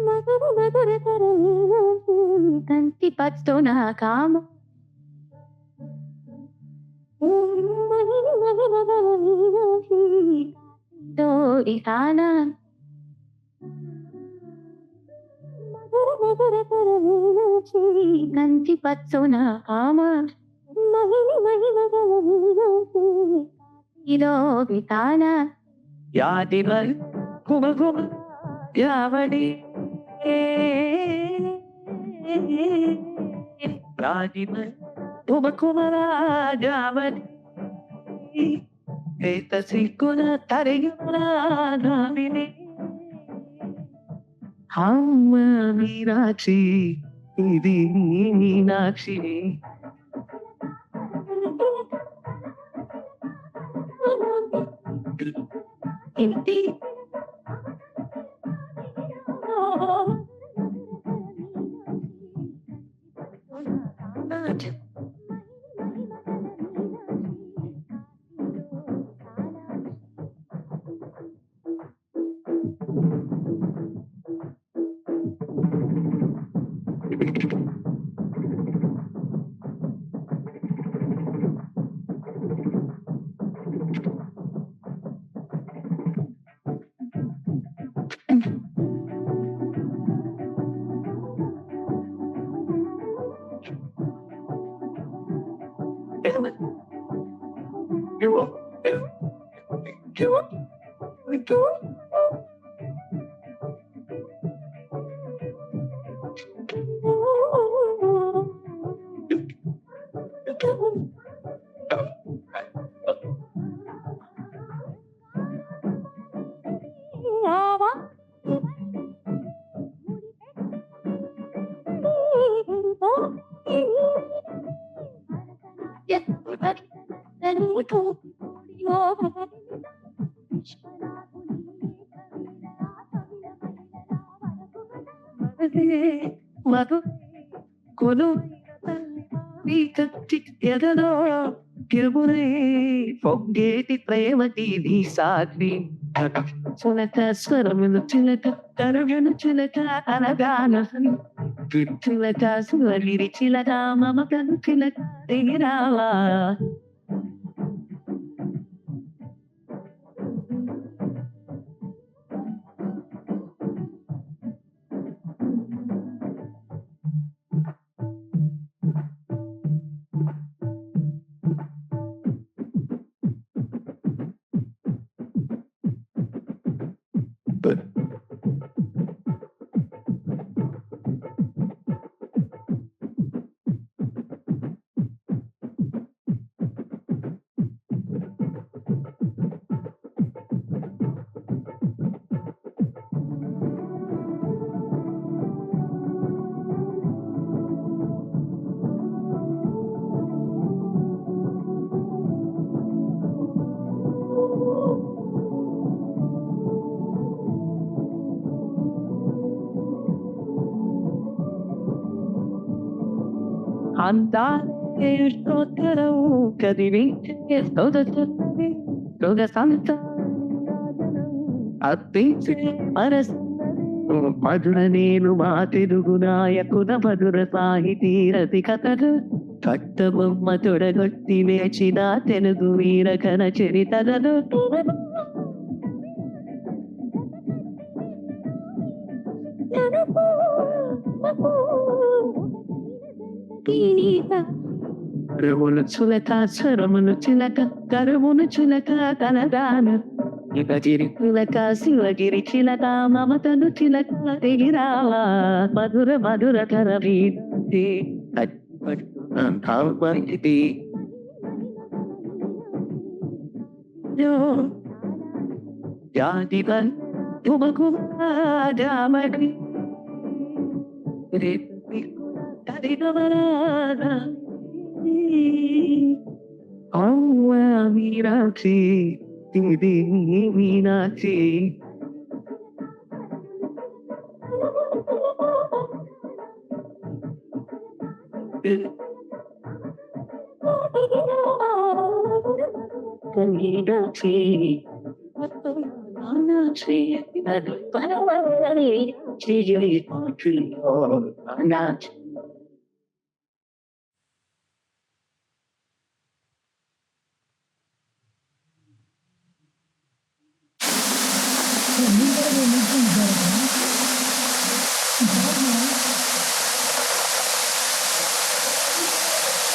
మధుర మధుర తరమీనాక్షి కంటి పట్టున కామ మహిమ మహిమ తరమీనాక్షి తోడి తాన మధుర మధుర తరమీనాక్షి కంటి పట్టున కామ మహిమ మహిమ తరమీనాక్షి ఇలో వితాన యాదివల్ కుమ కుమ యావడి రాజివల్ కుమ కుమ రాజావడి ఏత సిక్కున తరిగిన నావిని అమ్మ మీనాక్షి ఇది మీనాక్షి ఇంటి మధు కొలు ఎదలో తిరుగునే పొంగేటి ప్రేమకి నీ సాక్షి చిలక స్వరములు చిలక తరగను చిలక అనగాన చిలక సువగిరి చిలక మమకను చిలక దిగిరావా andare sotterò cadivente toda santa అత్తించి మధుర నేను మా తెలుగు నాయకుల మధుర సాహితీ రసికతలు కట్టబొమ్మ తొడగొట్టి వేచిన తెలుగు వీరకన చరితలను కరువును చులక స్వరమును చిలక కరువును చులక కనదాన ఇకగిరి చిలక శివగిరి చిలక మమతను చిలక దిగిరావా మధుర మధుర కరవీటి భావపంచితి జాతివన్ తుమకుమాజామడి తదిగమరానా అవ్వ మీనాక్షి ఇది మీనాక్షి மீனாட்சி மீனாட்சி அது பரவாயில்லை மீனாட்சி